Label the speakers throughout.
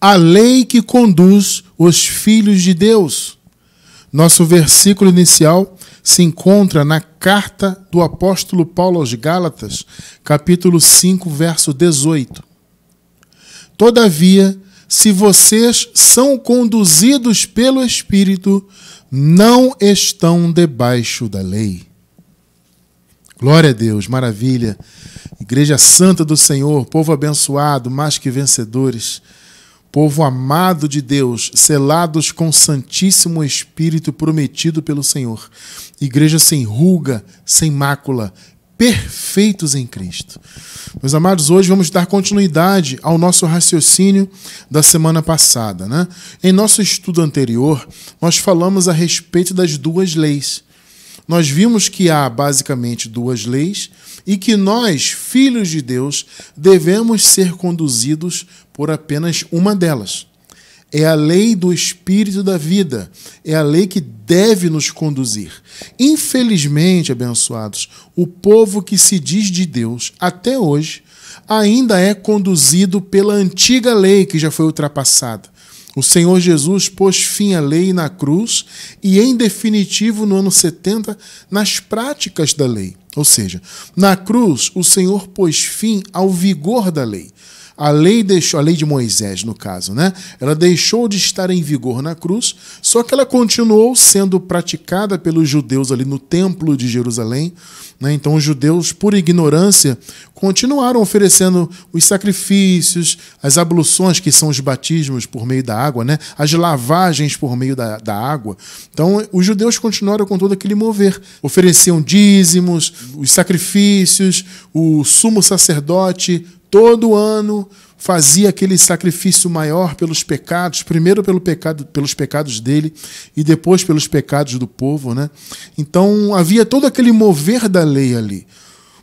Speaker 1: a lei que conduz os filhos de Deus. Nosso versículo inicial se encontra na carta do apóstolo Paulo aos Gálatas, capítulo 5, verso 18. Todavia, se vocês são conduzidos pelo Espírito, não estão debaixo da lei. Glória a Deus, maravilha. Igreja Santa do Senhor, povo abençoado, mais que vencedores. Povo amado de Deus, selados com o Santíssimo Espírito prometido pelo Senhor. Igreja sem ruga, sem mácula, perfeitos em Cristo. Meus amados, hoje vamos dar continuidade ao nosso raciocínio da semana passada, né? Em nosso estudo anterior, nós falamos a respeito das duas leis. Nós vimos que há basicamente duas leis e que nós, filhos de Deus, devemos ser conduzidos por apenas uma delas. É a lei do Espírito da vida. É a lei que deve nos conduzir. Infelizmente, abençoados, o povo que se diz de Deus, até hoje, ainda é conduzido pela antiga lei que já foi ultrapassada. O Senhor Jesus pôs fim à lei na cruz e, em definitivo, no ano 70, nas práticas da lei. Ou seja, na cruz, o Senhor pôs fim ao vigor da lei. A lei de Moisés, no caso, né? Ela deixou de estar em vigor na cruz, só que ela continuou sendo praticada pelos judeus ali no Templo de Jerusalém, né? Então os judeus, por ignorância, continuaram oferecendo os sacrifícios, as abluções, que são os batismos por meio da água, né? As lavagens por meio da água. Então os judeus continuaram com todo aquele mover. Ofereciam dízimos, os sacrifícios, o sumo sacerdote todo ano fazia aquele sacrifício maior pelos pecados, primeiro pelos pecados dele e depois pelos pecados do povo, né? Então havia todo aquele mover da lei ali.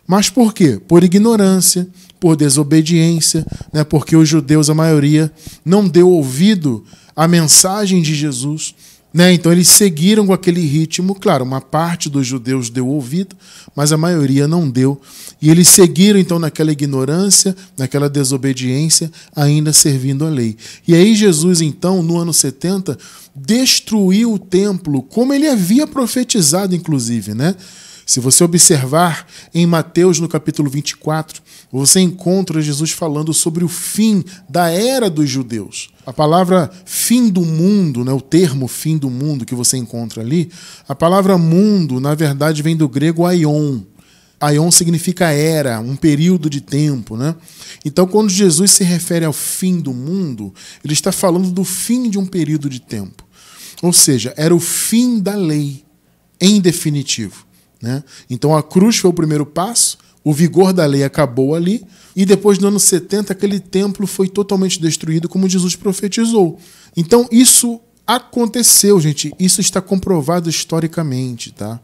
Speaker 1: Mas por quê? Por ignorância, por desobediência, né? Porque os judeus, a maioria, não deu ouvido à mensagem de Jesus, né? Então eles seguiram com aquele ritmo. Claro, uma parte dos judeus deu ouvido, mas a maioria não deu. E eles seguiram então naquela ignorância, naquela desobediência, ainda servindo a lei. E aí Jesus então, no ano 70, destruiu o templo, como ele havia profetizado inclusive, né? Se você observar em Mateus, no capítulo 24, você encontra Jesus falando sobre o fim da era dos judeus. A palavra fim do mundo, né, o termo fim do mundo que você encontra ali, a palavra mundo, na verdade, vem do grego aion. Aion significa era, um período de tempo, né? Então, quando Jesus se refere ao fim do mundo, ele está falando do fim de um período de tempo. Ou seja, era o fim da lei, em definitivo, né? Então a cruz foi o primeiro passo, o vigor da lei acabou ali, e depois, no ano 70, aquele templo foi totalmente destruído, como Jesus profetizou. Então isso aconteceu, gente. Isso está comprovado historicamente, tá?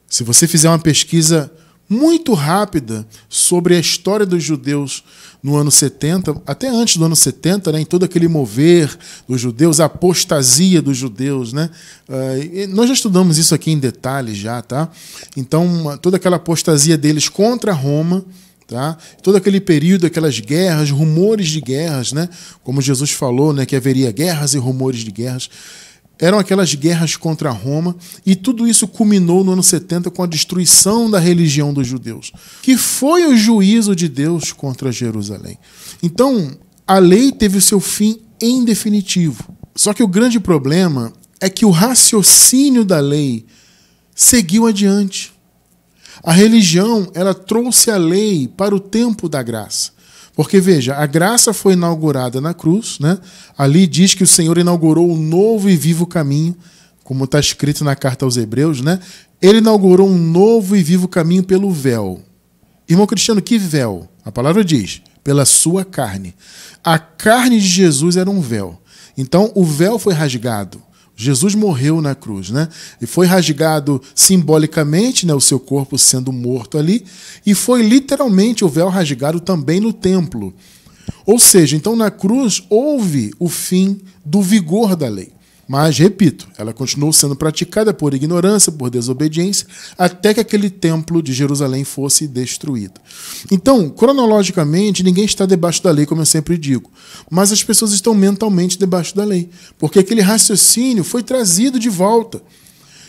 Speaker 1: Se você fizer uma pesquisa muito rápida sobre a história dos judeus no ano 70, até antes do ano 70, né, em todo aquele mover dos judeus, a apostasia dos judeus, né? Nós já estudamos isso aqui em detalhes já, tá? Então, toda aquela apostasia deles contra Roma, tá? Todo aquele período, aquelas guerras, rumores de guerras, né? Como Jesus falou, né, que haveria guerras e rumores de guerras. Eram aquelas guerras contra Roma, e tudo isso culminou no ano 70 com a destruição da religião dos judeus, que foi o juízo de Deus contra Jerusalém. Então, a lei teve o seu fim em definitivo. Só que o grande problema é que o raciocínio da lei seguiu adiante. A religião, ela trouxe a lei para o tempo da graça. Porque, veja, a graça foi inaugurada na cruz, né? Ali diz que o Senhor inaugurou um novo e vivo caminho, como está escrito na carta aos Hebreus, né? Ele inaugurou um novo e vivo caminho pelo véu. Irmão Cristiano, que véu? A palavra diz, pela sua carne. A carne de Jesus era um véu. Então, o véu foi rasgado. Jesus morreu na cruz, né? E foi rasgado simbolicamente, né, o seu corpo sendo morto ali, e foi literalmente o véu rasgado também no templo. Ou seja, então na cruz houve o fim do vigor da lei. Mas, repito, ela continuou sendo praticada por ignorância, por desobediência, até que aquele templo de Jerusalém fosse destruído. Então, cronologicamente, ninguém está debaixo da lei, como eu sempre digo, mas as pessoas estão mentalmente debaixo da lei, porque aquele raciocínio foi trazido de volta.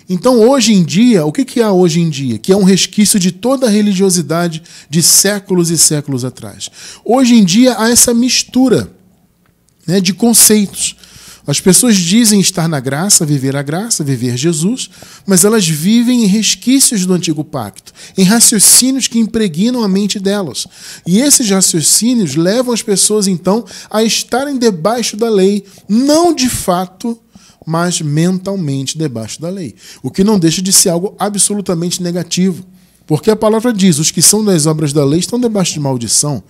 Speaker 1: Então, hoje em dia, o que há hoje em dia? Que é um resquício de toda a religiosidade de séculos e séculos atrás. Hoje em dia, há essa mistura, né, de conceitos. As pessoas dizem estar na graça, viver Jesus, mas elas vivem em resquícios do antigo pacto, em raciocínios que impregnam a mente delas. E esses raciocínios levam as pessoas, então, a estarem debaixo da lei, não de fato, mas mentalmente debaixo da lei. O que não deixa de ser algo absolutamente negativo. Porque a palavra diz, os que são das obras da lei estão debaixo de maldição.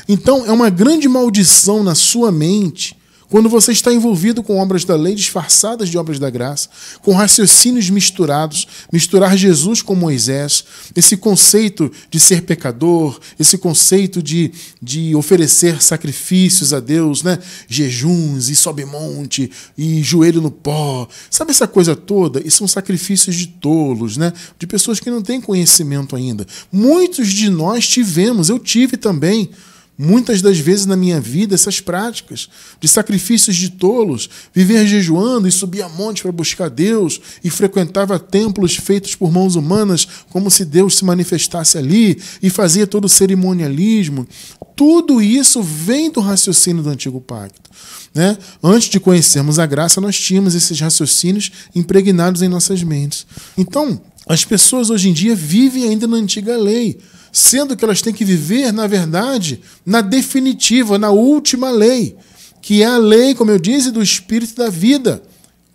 Speaker 1: Então, é uma grande maldição na sua mente quando você está envolvido com obras da lei disfarçadas de obras da graça, com raciocínios misturados, misturar Jesus com Moisés, esse conceito de ser pecador, esse conceito de oferecer sacrifícios a Deus, né? Jejuns e sobe monte e joelho no pó. Sabe essa coisa toda? E são sacrifícios de tolos, né? De pessoas que não têm conhecimento ainda. Muitos de nós tivemos, eu tive também, muitas das vezes na minha vida, essas práticas de sacrifícios de tolos, viver jejuando e subir a monte para buscar Deus e frequentava templos feitos por mãos humanas como se Deus se manifestasse ali e fazia todo o cerimonialismo. Tudo isso vem do raciocínio do antigo pacto, né? Antes de conhecermos a graça, nós tínhamos esses raciocínios impregnados em nossas mentes. Então, as pessoas hoje em dia vivem ainda na antiga lei, sendo que elas têm que viver, na verdade, na definitiva, na última lei, que é a lei, como eu disse, do Espírito da vida.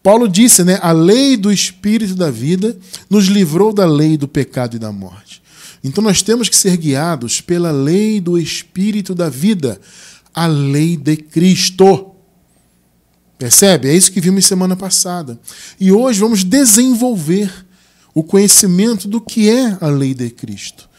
Speaker 1: Paulo disse, né? A lei do Espírito da vida nos livrou da lei do pecado e da morte. Então nós temos que ser guiados pela lei do Espírito da vida, a lei de Cristo. Percebe? É isso que vimos semana passada. E hoje vamos desenvolver o conhecimento do que é a lei de Cristo.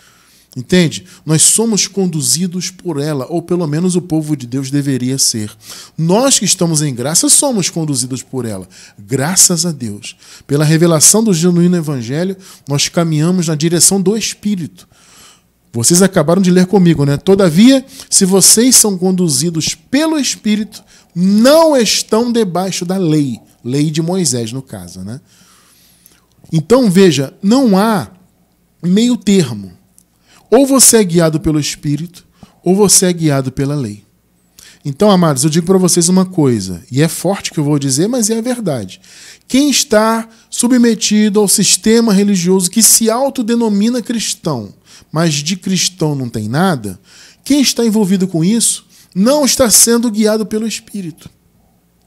Speaker 1: Entende? Nós somos conduzidos por ela, ou pelo menos o povo de Deus deveria ser. Nós que estamos em graça somos conduzidos por ela. Graças a Deus. Pela revelação do genuíno Evangelho, nós caminhamos na direção do Espírito. Vocês acabaram de ler comigo, né? Todavia, se vocês são conduzidos pelo Espírito, não estão debaixo da lei. Lei de Moisés, no caso, né? Então, veja, não há meio termo. Ou você é guiado pelo Espírito, ou você é guiado pela lei. Então, amados, eu digo para vocês uma coisa, e é forte que eu vou dizer, mas é a verdade. Quem está submetido ao sistema religioso que se autodenomina cristão, mas de cristão não tem nada, quem está envolvido com isso não está sendo guiado pelo Espírito.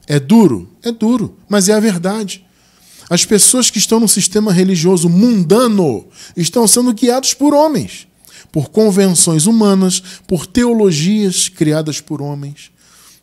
Speaker 1: É duro? É duro, mas é a verdade. As pessoas que estão no sistema religioso mundano estão sendo guiados por homens, por convenções humanas, por teologias criadas por homens.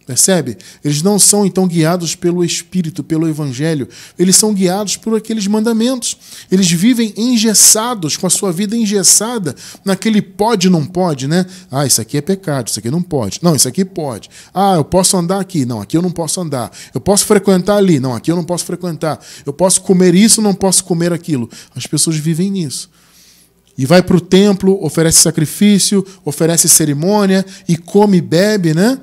Speaker 1: Percebe? Eles não são, então, guiados pelo Espírito, pelo Evangelho. Eles são guiados por aqueles mandamentos. Eles vivem engessados, com a sua vida engessada, naquele pode, não pode, né? Ah, isso aqui é pecado, isso aqui não pode. Não, isso aqui pode. Ah, eu posso andar aqui. Não, aqui eu não posso andar. Eu posso frequentar ali. Não, aqui eu não posso frequentar. Eu posso comer isso, não posso comer aquilo. As pessoas vivem nisso. E vai para o templo, oferece sacrifício, oferece cerimônia e come e bebe, né?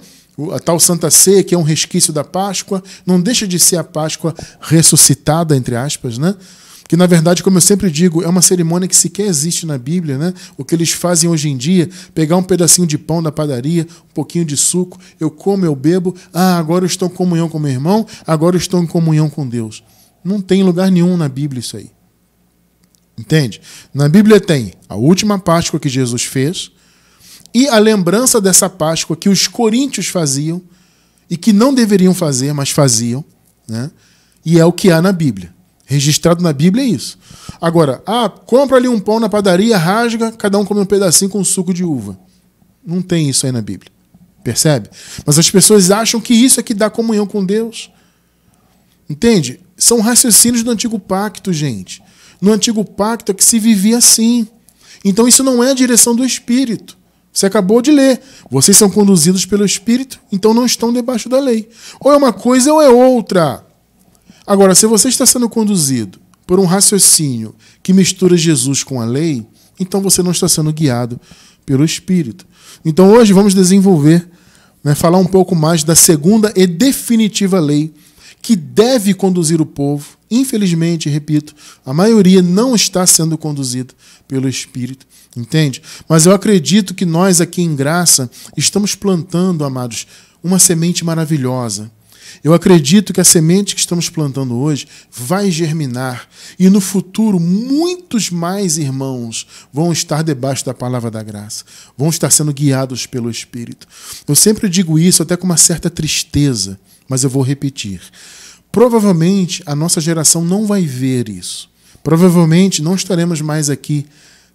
Speaker 1: A tal Santa Ceia, que é um resquício da Páscoa, não deixa de ser a Páscoa ressuscitada, entre aspas, né? Que, na verdade, como eu sempre digo, é uma cerimônia que sequer existe na Bíblia, né? O que eles fazem hoje em dia, pegar um pedacinho de pão da padaria, um pouquinho de suco, eu como, eu bebo, agora eu estou em comunhão com meu irmão, agora eu estou em comunhão com Deus. Não tem lugar nenhum na Bíblia isso aí. Entende? Na Bíblia tem a última Páscoa que Jesus fez e a lembrança dessa Páscoa que os coríntios faziam e que não deveriam fazer, mas faziam, né? E é o que há na Bíblia. Registrado na Bíblia é isso. Agora, compra ali um pão na padaria, rasga, cada um come um pedacinho com suco de uva. Não tem isso aí na Bíblia. Percebe? Mas as pessoas acham que isso é que dá comunhão com Deus. Entende? São raciocínios do Antigo Pacto, gente. No Antigo Pacto é que se vivia assim. Então isso não é a direção do Espírito. Você acabou de ler. Vocês são conduzidos pelo Espírito, então não estão debaixo da lei. Ou é uma coisa ou é outra. Agora, se você está sendo conduzido por um raciocínio que mistura Jesus com a lei, então você não está sendo guiado pelo Espírito. Então hoje vamos desenvolver, falar um pouco mais da segunda e definitiva lei que deve conduzir o povo. Infelizmente, repito, a maioria não está sendo conduzida pelo Espírito, entende? Mas eu acredito que nós aqui em Graça estamos plantando, amados, uma semente maravilhosa. Eu acredito que a semente que estamos plantando hoje vai germinar e no futuro muitos mais irmãos vão estar debaixo da palavra da graça, vão estar sendo guiados pelo Espírito. Eu sempre digo isso até com uma certa tristeza, mas eu vou repetir. Provavelmente a nossa geração não vai ver isso. Provavelmente não estaremos mais aqui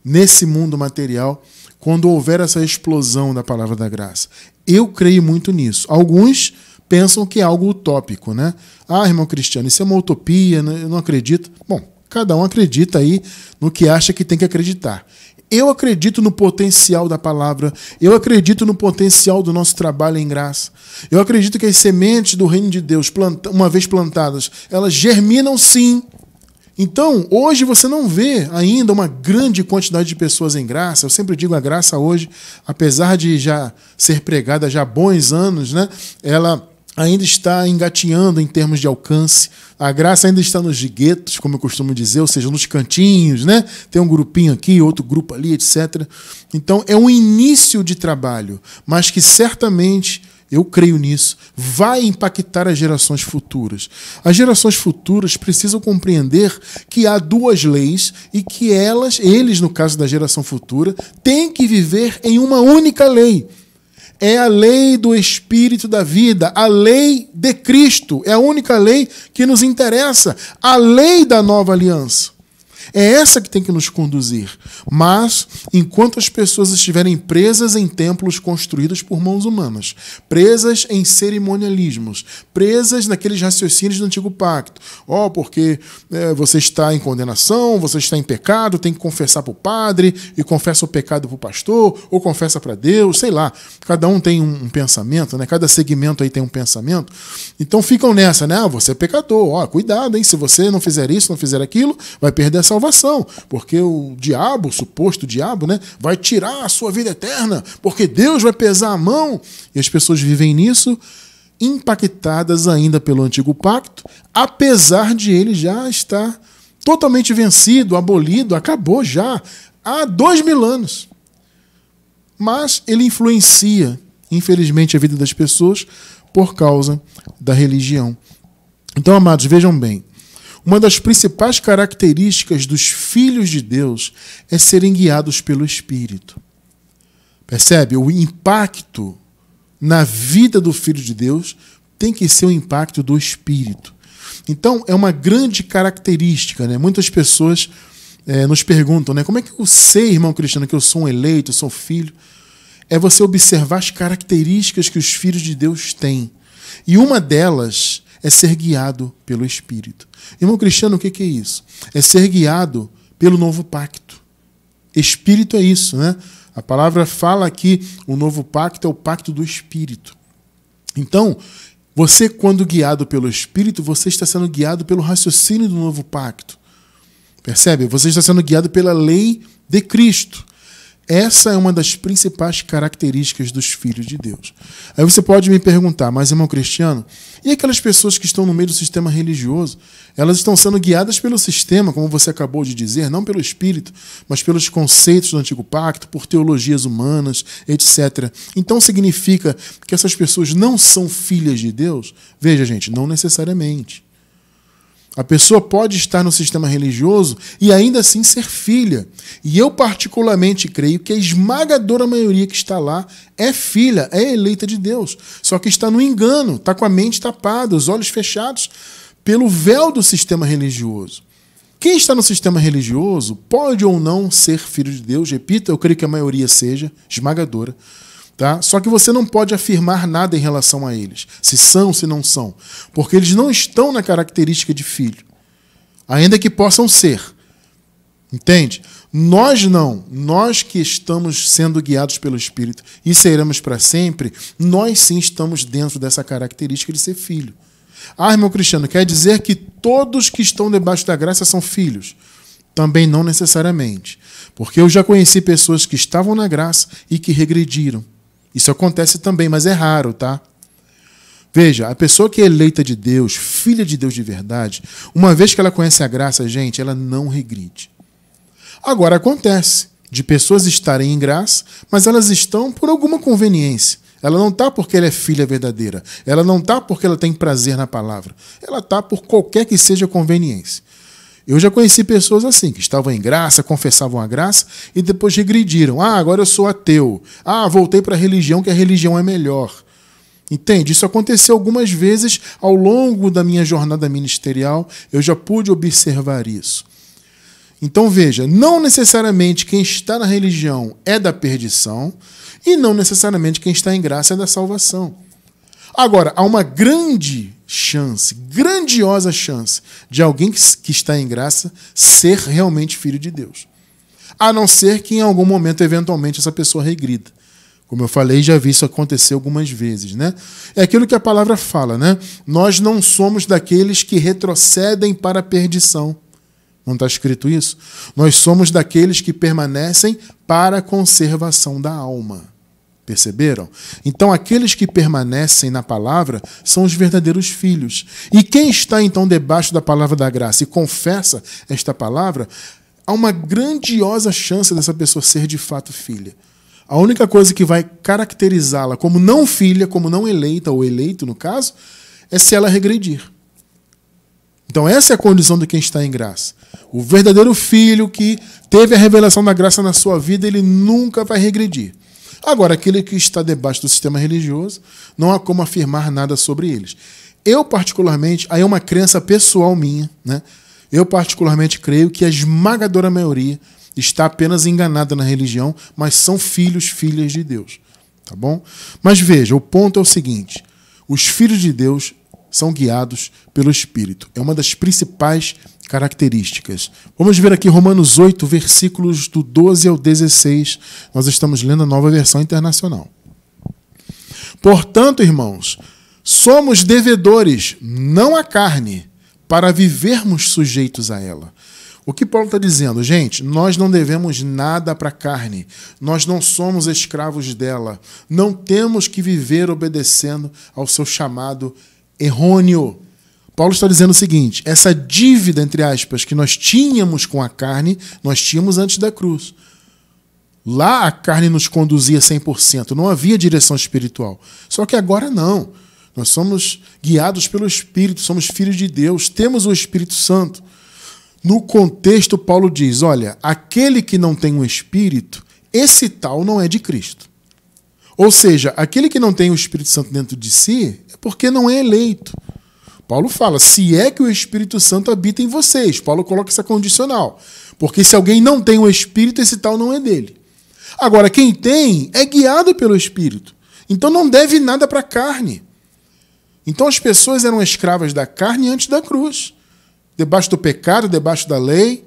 Speaker 1: nesse mundo material quando houver essa explosão da palavra da graça. Eu creio muito nisso. Alguns pensam que é algo utópico, né? Ah, irmão Cristiano, isso é uma utopia, eu não acredito. Bom, cada um acredita aí no que acha que tem que acreditar. Eu acredito no potencial da palavra, eu acredito no potencial do nosso trabalho em graça. Eu acredito que as sementes do reino de Deus, uma vez plantadas, elas germinam sim. Então, hoje você não vê ainda uma grande quantidade de pessoas em graça. Eu sempre digo a graça hoje, apesar de já ser pregada já há bons anos, né? Ela ainda está engatinhando em termos de alcance. A graça ainda está nos guetos, como eu costumo dizer, ou seja, nos cantinhos, né? Tem um grupinho aqui, outro grupo ali, etc. Então, é um início de trabalho, mas que certamente, eu creio nisso, vai impactar as gerações futuras. As gerações futuras precisam compreender que há duas leis e que eles, no caso da geração futura, têm que viver em uma única lei. É a lei do Espírito da vida, a lei de Cristo. É a única lei que nos interessa, a lei da nova aliança. É essa que tem que nos conduzir. Mas, enquanto as pessoas estiverem presas em templos construídos por mãos humanas, presas em cerimonialismos, presas naqueles raciocínios do Antigo Pacto, porque você está em condenação, você está em pecado, tem que confessar para o padre, e confessa o pecado para o pastor, ou confessa para Deus, sei lá. Cada um tem um pensamento, né? Cada segmento aí tem um pensamento. Então ficam nessa, né? Você é pecador, cuidado, hein? Se você não fizer isso, não fizer aquilo, vai perder a salvação, porque o diabo, o suposto diabo, né, vai tirar a sua vida eterna, porque Deus vai pesar a mão, e as pessoas vivem nisso, impactadas ainda pelo Antigo Pacto, apesar de ele já estar totalmente vencido, abolido, acabou já há 2000 anos. Mas ele influencia, infelizmente, a vida das pessoas por causa da religião. Então, amados, vejam bem, uma das principais características dos filhos de Deus é serem guiados pelo Espírito. Percebe? O impacto na vida do filho de Deus tem que ser o impacto do Espírito. Então, é uma grande característica, né? Muitas pessoas nos perguntam, né? Como é que eu sei, irmão Cristiano, que eu sou um eleito, eu sou filho? É você observar as características que os filhos de Deus têm. E uma delas é ser guiado pelo Espírito. Irmão Cristiano, o que é isso? É ser guiado pelo novo pacto. Espírito é isso, né? A palavra fala aqui, o novo pacto é o pacto do Espírito. Então, você, quando guiado pelo Espírito, você está sendo guiado pelo raciocínio do novo pacto. Percebe? Você está sendo guiado pela lei de Cristo. Essa é uma das principais características dos filhos de Deus. Aí você pode me perguntar, mas irmão Cristiano, e aquelas pessoas que estão no meio do sistema religioso? Elas estão sendo guiadas pelo sistema, como você acabou de dizer, não pelo Espírito, mas pelos conceitos do Antigo Pacto, por teologias humanas, etc. Então significa que essas pessoas não são filhas de Deus? Veja, gente, não necessariamente. A pessoa pode estar no sistema religioso e ainda assim ser filha. E eu particularmente creio que a esmagadora maioria que está lá é filha, é eleita de Deus. Só que está no engano, está com a mente tapada, os olhos fechados pelo véu do sistema religioso. Quem está no sistema religioso pode ou não ser filho de Deus. Repito, eu creio que a maioria seja esmagadora. Tá? Só que você não pode afirmar nada em relação a eles, se são, se não são, porque eles não estão na característica de filho, ainda que possam ser. Entende? Nós não, nós que estamos sendo guiados pelo Espírito e seremos para sempre, nós sim estamos dentro dessa característica de ser filho. Ah, irmão Cristiano, quer dizer que todos que estão debaixo da graça são filhos? Também não necessariamente. Porque eu já conheci pessoas que estavam na graça e que regrediram. Isso acontece também, mas é raro, tá? Veja, a pessoa que é eleita de Deus, filha de Deus de verdade, uma vez que ela conhece a graça, gente, ela não regride. Agora, acontece de pessoas estarem em graça, mas elas estão por alguma conveniência. Ela não está porque ela é filha verdadeira. Ela não está porque ela tem prazer na palavra. Ela está por qualquer que seja a conveniência. Eu já conheci pessoas assim, que estavam em graça, confessavam a graça e depois regrediram. Ah, agora eu sou ateu. Ah, voltei para a religião, que a religião é melhor. Entende? Isso aconteceu algumas vezes ao longo da minha jornada ministerial. Eu já pude observar isso. Então veja, não necessariamente quem está na religião é da perdição e não necessariamente quem está em graça é da salvação. Agora, há uma grande chance, grandiosa chance, de alguém que está em graça ser realmente filho de Deus. A não ser que em algum momento, eventualmente, essa pessoa regrida. Como eu falei, já vi isso acontecer algumas vezes, né? É aquilo que a palavra fala, né? Nós não somos daqueles que retrocedem para a perdição. Não está escrito isso? Nós somos daqueles que permanecem para a conservação da alma. Perceberam? Então, aqueles que permanecem na palavra são os verdadeiros filhos. E quem está, então, debaixo da palavra da graça e confessa esta palavra, há uma grandiosa chance dessa pessoa ser, de fato, filha. A única coisa que vai caracterizá-la como não filha, como não eleita, ou eleito, no caso, é se ela regredir. Então, essa é a condição de quem está em graça. O verdadeiro filho que teve a revelação da graça na sua vida, ele nunca vai regredir. Agora, aquele que está debaixo do sistema religioso, não há como afirmar nada sobre eles. Eu, particularmente, aí é uma crença pessoal minha, né? Eu, particularmente, creio que a esmagadora maioria está apenas enganada na religião, mas são filhos, filhas de Deus. Tá bom? Mas veja, o ponto é o seguinte: os filhos de Deus são guiados pelo Espírito. É uma das principais características. Vamos ver aqui Romanos 8, versículos do 12 ao 16. Nós estamos lendo a Nova Versão Internacional. Portanto, irmãos, somos devedores, não à carne, para vivermos sujeitos a ela. O que Paulo está dizendo? Gente, nós não devemos nada para a carne. Nós não somos escravos dela. Não temos que viver obedecendo ao seu chamado errôneo. Paulo está dizendo o seguinte: essa dívida, entre aspas, que nós tínhamos com a carne, nós tínhamos antes da cruz. Lá a carne nos conduzia 100%, não havia direção espiritual. Só que agora não. Nós somos guiados pelo Espírito, somos filhos de Deus, temos o Espírito Santo. No contexto, Paulo diz, olha, aquele que não tem o Espírito, esse tal não é de Cristo. Ou seja, aquele que não tem o Espírito Santo dentro de si é porque não é eleito. Paulo fala, se é que o Espírito Santo habita em vocês. Paulo coloca essa condicional. Porque se alguém não tem o Espírito, esse tal não é dele. Agora, quem tem é guiado pelo Espírito. Então não deve nada para a carne. Então as pessoas eram escravas da carne antes da cruz. Debaixo do pecado, debaixo da lei.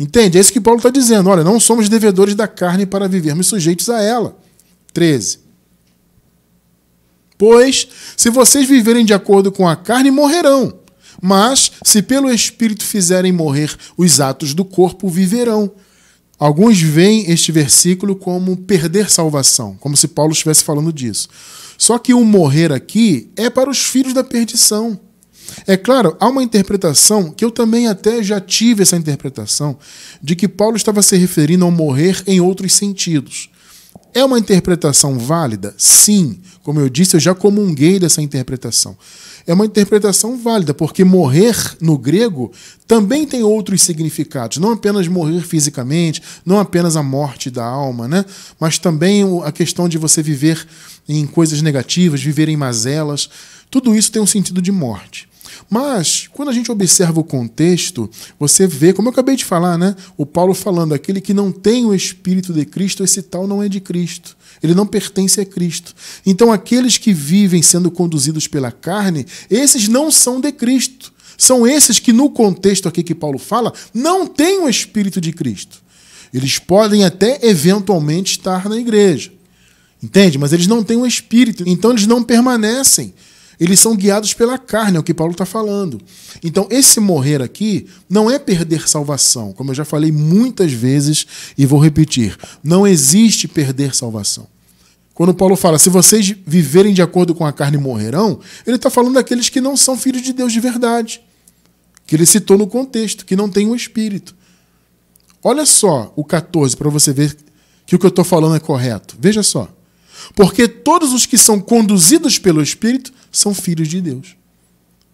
Speaker 1: Entende? É isso que Paulo está dizendo. Olha, não somos devedores da carne para vivermos sujeitos a ela. 13. Pois, se vocês viverem de acordo com a carne, morrerão. Mas, se pelo Espírito fizerem morrer os atos do corpo, viverão. Alguns veem este versículo como perder salvação, como se Paulo estivesse falando disso. Só que o morrer aqui é para os filhos da perdição. É claro, há uma interpretação, que eu também até já tive essa interpretação, de que Paulo estava se referindo ao morrer em outros sentidos. É uma interpretação válida? Sim. Como eu disse, eu já comunguei dessa interpretação. É uma interpretação válida, porque morrer, no grego, também tem outros significados. Não apenas morrer fisicamente, não apenas a morte da alma, né? Mas também a questão de você viver em coisas negativas, viver em mazelas. Tudo isso tem um sentido de morte. Mas, quando a gente observa o contexto, você vê, como eu acabei de falar, né? O Paulo falando, aquele que não tem o Espírito de Cristo, esse tal não é de Cristo. Ele não pertence a Cristo. Então, aqueles que vivem sendo conduzidos pela carne, esses não são de Cristo. São esses que, no contexto aqui que Paulo fala, não têm o Espírito de Cristo. Eles podem até, eventualmente, estar na igreja. Entende? Mas eles não têm o Espírito. Então, eles não permanecem. eles são guiados pela carne, é o que Paulo está falando. Então, esse morrer aqui não é perder salvação, como eu já falei muitas vezes e vou repetir. Não existe perder salvação. Quando Paulo fala, se vocês viverem de acordo com a carne, morrerão, ele está falando daqueles que não são filhos de Deus de verdade, que ele citou no contexto, que não têm o Espírito. Olha só o 14, para você ver que o que eu estou falando é correto. Veja só. Porque todos os que são conduzidos pelo Espírito são filhos de Deus.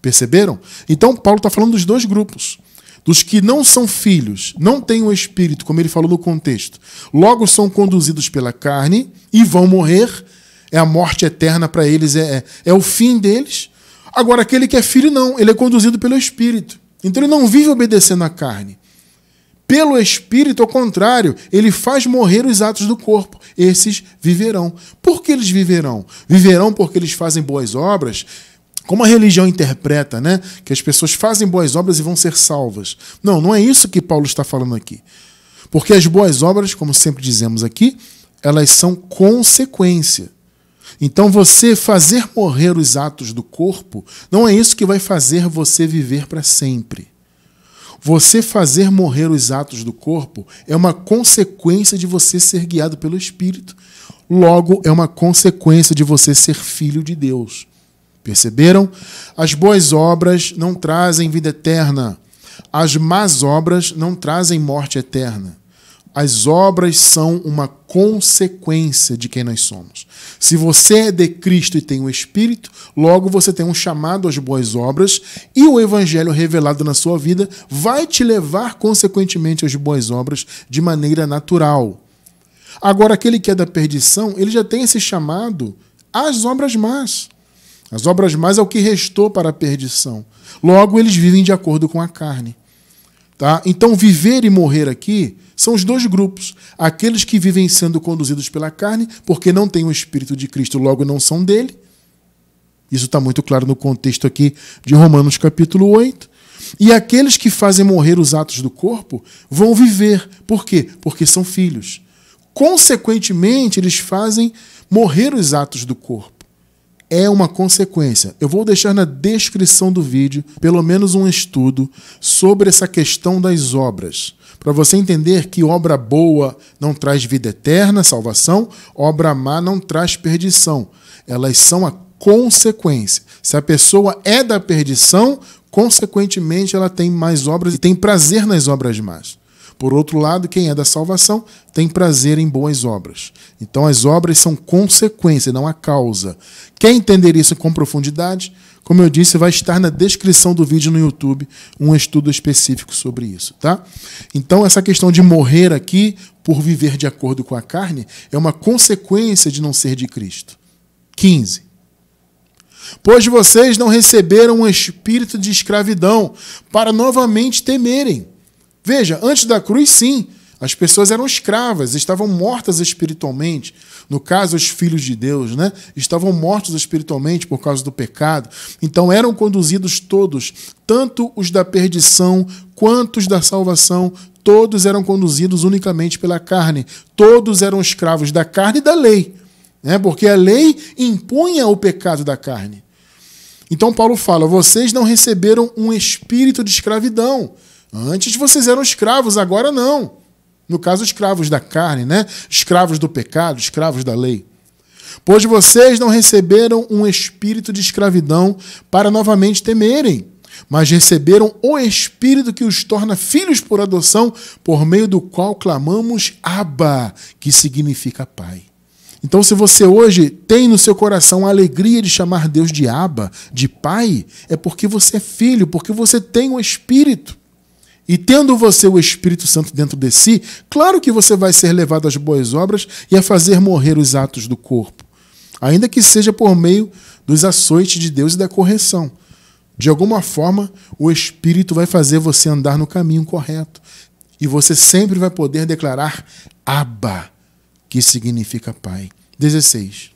Speaker 1: Perceberam? Então, Paulo está falando dos dois grupos. Dos que não são filhos, não têm o Espírito, como ele falou no contexto. Logo são conduzidos pela carne e vão morrer. É a morte eterna para eles, é o fim deles. Agora, aquele que é filho, não. Ele é conduzido pelo Espírito. Então, ele não vive obedecendo à carne. Pelo Espírito, ao contrário, ele faz morrer os atos do corpo. Esses viverão. Por que eles viverão? Viverão porque eles fazem boas obras, como a religião interpreta, né? Que as pessoas fazem boas obras e vão ser salvas. Não, não é isso que Paulo está falando aqui. Porque as boas obras, como sempre dizemos aqui, elas são consequência. Então, você fazer morrer os atos do corpo, não é isso que vai fazer você viver para sempre. Você fazer morrer os atos do corpo é uma consequência de você ser guiado pelo Espírito. Logo, é uma consequência de você ser filho de Deus. Perceberam? As boas obras não trazem vida eterna. As más obras não trazem morte eterna. As obras são uma consequência de quem nós somos. Se você é de Cristo e tem o Espírito, logo você tem um chamado às boas obras e o Evangelho revelado na sua vida vai te levar, consequentemente, às boas obras de maneira natural. Agora, aquele que é da perdição, ele já tem esse chamado às obras más. As obras más é o que restou para a perdição. Logo, eles vivem de acordo com a carne. Tá? Então, viver e morrer aqui são os dois grupos. Aqueles que vivem sendo conduzidos pela carne, porque não têm o Espírito de Cristo, logo não são dele. Isso está muito claro no contexto aqui de Romanos capítulo 8. E aqueles que fazem morrer os atos do corpo vão viver. Por quê? Porque são filhos. Consequentemente, eles fazem morrer os atos do corpo. É uma consequência. Eu vou deixar na descrição do vídeo pelo menos um estudo sobre essa questão das obras, para você entender que obra boa não traz vida eterna, salvação, obra má não traz perdição. Elas são a consequência. Se a pessoa é da perdição, consequentemente ela tem mais obras e tem prazer nas obras más. Por outro lado, quem é da salvação tem prazer em boas obras. Então as obras são consequência, não a causa. Quer entender isso com profundidade? Como eu disse, vai estar na descrição do vídeo no YouTube um estudo específico sobre isso, tá? Então essa questão de morrer aqui por viver de acordo com a carne é uma consequência de não ser de Cristo. 15. Pois vocês não receberam um espírito de escravidão para novamente temerem. Veja, antes da cruz, sim, as pessoas eram escravas, estavam mortas espiritualmente. No caso, os filhos de Deus, né? Estavam mortos espiritualmente por causa do pecado. Então eram conduzidos todos, tanto os da perdição quanto os da salvação, todos eram conduzidos unicamente pela carne. Todos eram escravos da carne e da lei, né? Porque a lei impunha o pecado da carne. Então Paulo fala, vocês não receberam um espírito de escravidão. Antes vocês eram escravos, agora não. No caso, escravos da carne, né? Escravos do pecado, escravos da lei. Pois vocês não receberam um espírito de escravidão para novamente temerem, mas receberam o Espírito que os torna filhos por adoção, por meio do qual clamamos Abba, que significa Pai. Então, se você hoje tem no seu coração a alegria de chamar Deus de Abba, de Pai, é porque você é filho, porque você tem o Espírito. E tendo você o Espírito Santo dentro de si, claro que você vai ser levado às boas obras e a fazer morrer os atos do corpo. Ainda que seja por meio dos açoites de Deus e da correção. De alguma forma, o Espírito vai fazer você andar no caminho correto. E você sempre vai poder declarar Abba, que significa Pai. 16.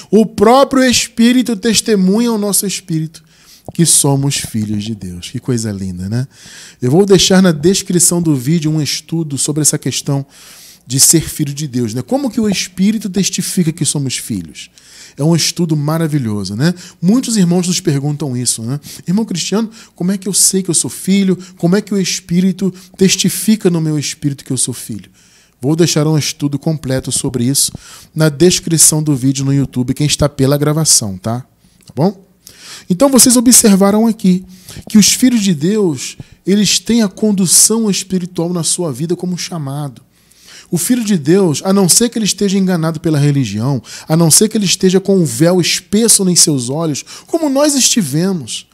Speaker 1: O próprio Espírito testemunha ao nosso Espírito que somos filhos de Deus. Que coisa linda, né? Eu vou deixar na descrição do vídeo um estudo sobre essa questão de ser filho de Deus, né? Como que o Espírito testifica que somos filhos? É um estudo maravilhoso, né? Muitos irmãos nos perguntam isso, né? Irmão Cristiano, como é que eu sei que eu sou filho? Como é que o Espírito testifica no meu espírito que eu sou filho? Vou deixar um estudo completo sobre isso na descrição do vídeo no YouTube, quem está pela gravação, tá? Tá bom? Então vocês observaram aqui que os filhos de Deus, eles têm a condução espiritual na sua vida como chamado. O filho de Deus, a não ser que ele esteja enganado pela religião, a não ser que ele esteja com um véu espesso em seus olhos, como nós estivemos.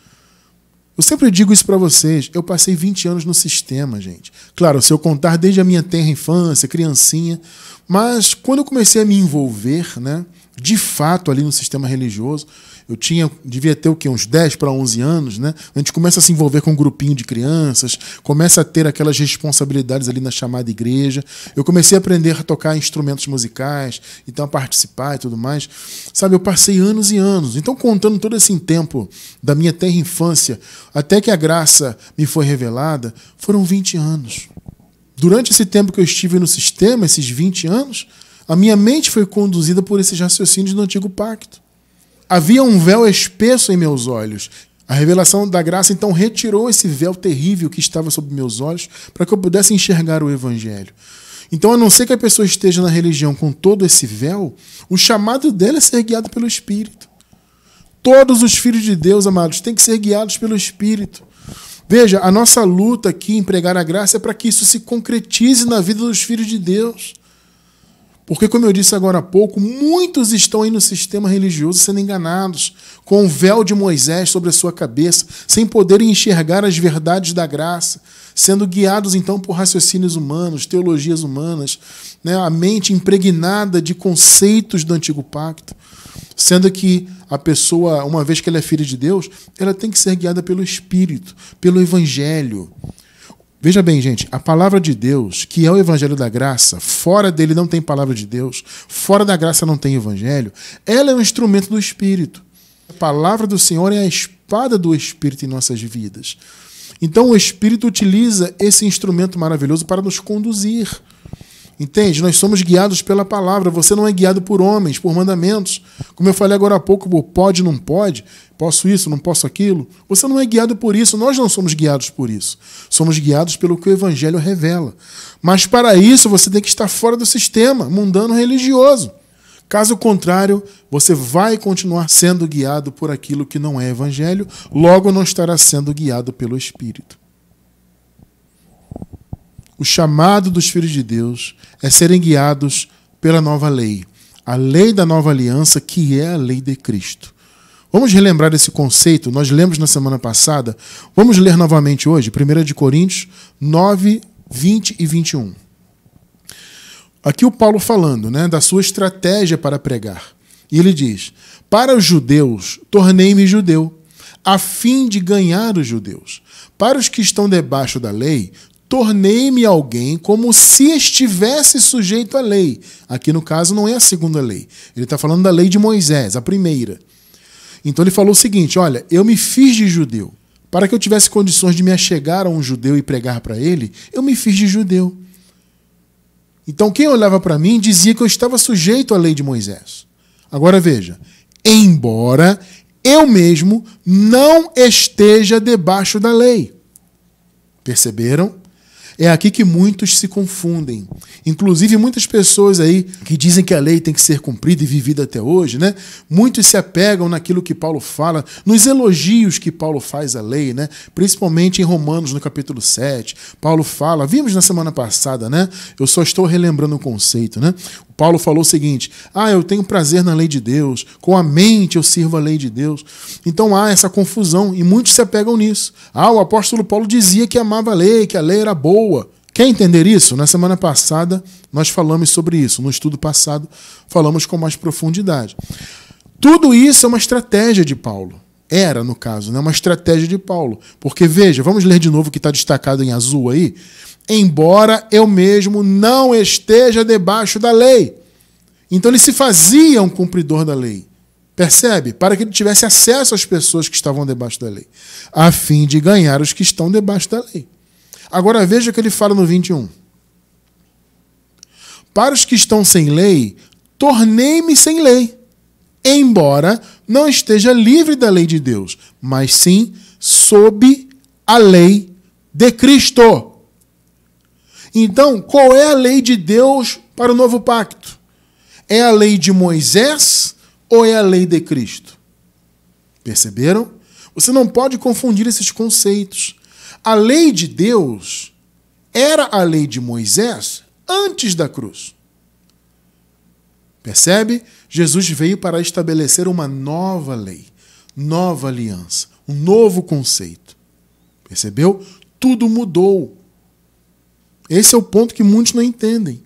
Speaker 1: Eu sempre digo isso para vocês, eu passei 20 anos no sistema, gente. Claro, se eu contar desde a minha tenra infância, criancinha, mas quando eu comecei a me envolver, né, de fato ali no sistema religioso, eu devia ter o quê? Uns 10 para 11 anos, né? A gente começa a se envolver com um grupinho de crianças, começa a ter aquelas responsabilidades ali na chamada igreja. Eu comecei a aprender a tocar instrumentos musicais, então a participar e tudo mais. Sabe, eu passei anos e anos. Então, contando todo esse tempo da minha tenra infância, até que a graça me foi revelada, foram 20 anos. Durante esse tempo que eu estive no sistema, esses 20 anos, a minha mente foi conduzida por esses raciocínios do Antigo Pacto. Havia um véu espesso em meus olhos. A revelação da graça, então, retirou esse véu terrível que estava sobre meus olhos para que eu pudesse enxergar o Evangelho. Então, a não ser que a pessoa esteja na religião com todo esse véu, o chamado dela é ser guiado pelo Espírito. Todos os filhos de Deus, amados, têm que ser guiados pelo Espírito. Veja, a nossa luta aqui em pregar a graça é para que isso se concretize na vida dos filhos de Deus. Porque, como eu disse agora há pouco, muitos estão aí no sistema religioso sendo enganados, com o véu de Moisés sobre a sua cabeça, sem poderem enxergar as verdades da graça, sendo guiados então por raciocínios humanos, teologias humanas, né? A mente impregnada de conceitos do Antigo Pacto, sendo que a pessoa, uma vez que ela é filha de Deus, ela tem que ser guiada pelo Espírito, pelo Evangelho. Veja bem, gente, a palavra de Deus, que é o Evangelho da graça, fora dele não tem palavra de Deus, fora da graça não tem Evangelho, ela é um instrumento do Espírito. A palavra do Senhor é a espada do Espírito em nossas vidas. Então o Espírito utiliza esse instrumento maravilhoso para nos conduzir. Entende? Nós somos guiados pela palavra. Você não é guiado por homens, por mandamentos. Como eu falei agora há pouco, pode, não pode, posso isso, não posso aquilo. Você não é guiado por isso. Nós não somos guiados por isso. Somos guiados pelo que o Evangelho revela. Mas para isso você tem que estar fora do sistema mundano religioso. Caso contrário, você vai continuar sendo guiado por aquilo que não é Evangelho, logo não estará sendo guiado pelo Espírito. O chamado dos filhos de Deus é serem guiados pela nova lei, a lei da nova aliança, que é a lei de Cristo. Vamos relembrar esse conceito, nós lemos na semana passada, vamos ler novamente hoje, 1 Coríntios 9, 20 e 21. Aqui o Paulo falando, né, da sua estratégia para pregar. E ele diz, para os judeus, tornei-me judeu, a fim de ganhar os judeus. Para os que estão debaixo da lei, tornei-me alguém como se estivesse sujeito à lei. Aqui, no caso, não é a segunda lei. Ele está falando da lei de Moisés, a primeira. Então ele falou o seguinte, olha, eu me fiz de judeu. Para que eu tivesse condições de me achegar a um judeu e pregar para ele, eu me fiz de judeu. Então quem olhava para mim dizia que eu estava sujeito à lei de Moisés. Agora veja, embora eu mesmo não esteja debaixo da lei. Perceberam? É aqui que muitos se confundem. Inclusive, muitas pessoas aí que dizem que a lei tem que ser cumprida e vivida até hoje, né? Muitos se apegam naquilo que Paulo fala, nos elogios que Paulo faz à lei, né? Principalmente em Romanos, no capítulo 7. Paulo fala, vimos na semana passada, né? Eu só estou relembrando o conceito, né? Paulo falou o seguinte, eu tenho prazer na lei de Deus, com a mente eu sirvo a lei de Deus. Então há essa confusão e muitos se apegam nisso. O apóstolo Paulo dizia que amava a lei, que a lei era boa. Quer entender isso? Na semana passada nós falamos sobre isso, no estudo passado falamos com mais profundidade. Tudo isso é uma estratégia de Paulo. Era, no caso, né? Uma estratégia de Paulo. Porque, veja, vamos ler de novo o que está destacado em azul aí. Embora eu mesmo não esteja debaixo da lei. Então ele se fazia um cumpridor da lei. Percebe? Para que ele tivesse acesso às pessoas que estavam debaixo da lei. A fim de ganhar os que estão debaixo da lei. Agora veja o que ele fala no 21. Para os que estão sem lei, tornei-me sem lei, embora não esteja livre da lei de Deus, mas sim sob a lei de Cristo. Então, qual é a lei de Deus para o novo pacto? É a lei de Moisés ou é a lei de Cristo? Perceberam? Você não pode confundir esses conceitos. A lei de Deus era a lei de Moisés antes da cruz. Percebe? Jesus veio para estabelecer uma nova lei, nova aliança, um novo conceito. Percebeu? Tudo mudou. Esse é o ponto que muitos não entendem.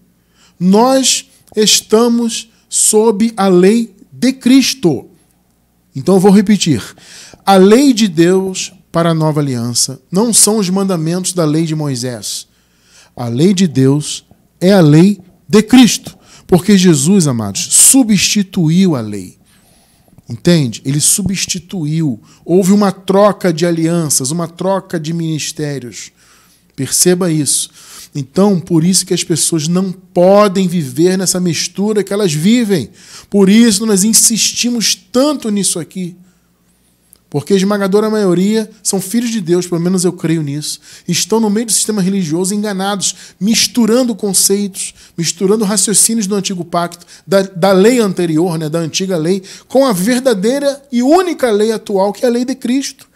Speaker 1: Nós estamos sob a lei de Cristo. Então eu vou repetir. A lei de Deus para a nova aliança não são os mandamentos da lei de Moisés. A lei de Deus é a lei de Cristo. Porque Jesus, amados, substituiu a lei. Entende? Ele substituiu. Houve uma troca de alianças, uma troca de ministérios. Perceba isso. Então, por isso que as pessoas não podem viver nessa mistura que elas vivem. Por isso nós insistimos tanto nisso aqui. Porque a esmagadora maioria são filhos de Deus, pelo menos eu creio nisso. Estão no meio do sistema religioso enganados, misturando conceitos, misturando raciocínios do antigo pacto, da lei anterior, né, da antiga lei, com a verdadeira e única lei atual, que é a lei de Cristo.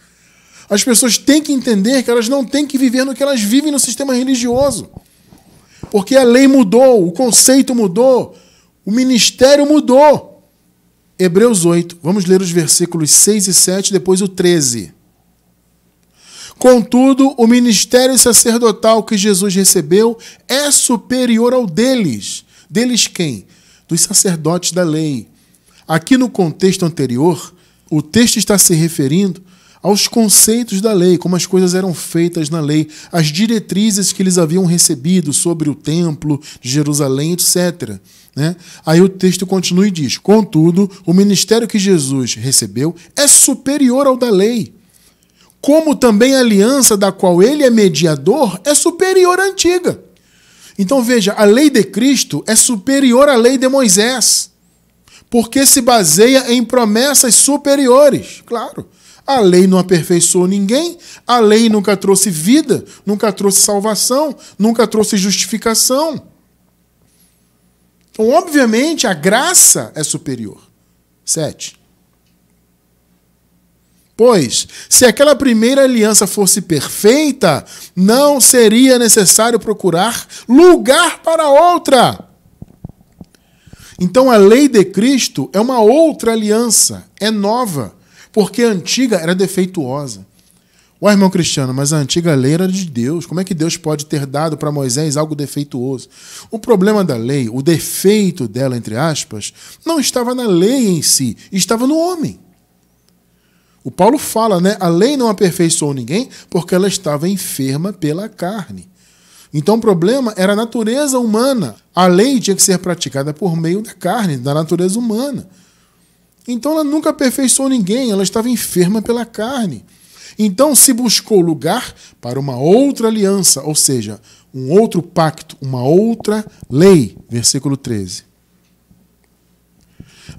Speaker 1: As pessoas têm que entender que elas não têm que viver no que elas vivem no sistema religioso. Porque a lei mudou, o conceito mudou, o ministério mudou. Hebreus 8, vamos ler os versículos 6 e 7, depois o 13. Contudo, o ministério sacerdotal que Jesus recebeu é superior ao deles. Deles quem? Dos sacerdotes da lei. Aqui no contexto anterior, o texto está se referindo aos conceitos da lei, como as coisas eram feitas na lei, as diretrizes que eles haviam recebido sobre o templo de Jerusalém, etc. Né? Aí o texto continua e diz: contudo, o ministério que Jesus recebeu é superior ao da lei, como também a aliança da qual ele é mediador é superior à antiga. Então veja, a lei de Cristo é superior à lei de Moisés, porque se baseia em promessas superiores, claro. A lei não aperfeiçoou ninguém, a lei nunca trouxe vida, nunca trouxe salvação, nunca trouxe justificação. Então, obviamente, a graça é superior. 7. Pois, se aquela primeira aliança fosse perfeita, não seria necessário procurar lugar para outra. Então, a lei de Cristo é uma outra aliança, é nova. Porque a antiga era defeituosa. Ué, irmão Cristiano, mas a antiga lei era de Deus. Como é que Deus pode ter dado para Moisés algo defeituoso? O problema da lei, o defeito dela, entre aspas, não estava na lei em si, estava no homem. O Paulo fala, né? A lei não aperfeiçoou ninguém porque ela estava enferma pela carne. Então o problema era a natureza humana. A lei tinha que ser praticada por meio da carne, da natureza humana. Então ela nunca aperfeiçoou ninguém, ela estava enferma pela carne. Então se buscou lugar para uma outra aliança, ou seja, um outro pacto, uma outra lei. Versículo 13.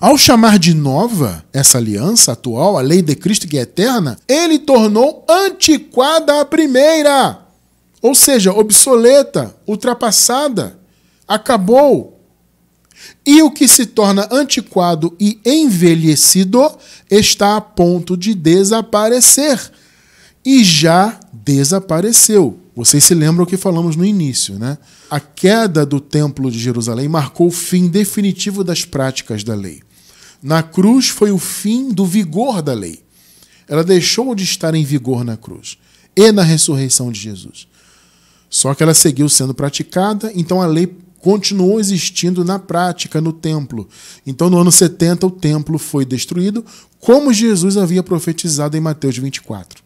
Speaker 1: Ao chamar de nova essa aliança atual, a lei de Cristo que é eterna, ele tornou antiquada a primeira, ou seja, obsoleta, ultrapassada, acabou. E o que se torna antiquado e envelhecido está a ponto de desaparecer. E já desapareceu. Vocês se lembram o que falamos no início, né? A queda do Templo de Jerusalém marcou o fim definitivo das práticas da lei. Na cruz foi o fim do vigor da lei. Ela deixou de estar em vigor na cruz e na ressurreição de Jesus. Só que ela seguiu sendo praticada, então a lei continuou existindo na prática no templo. Então, no ano 70, o templo foi destruído, como Jesus havia profetizado em Mateus 24.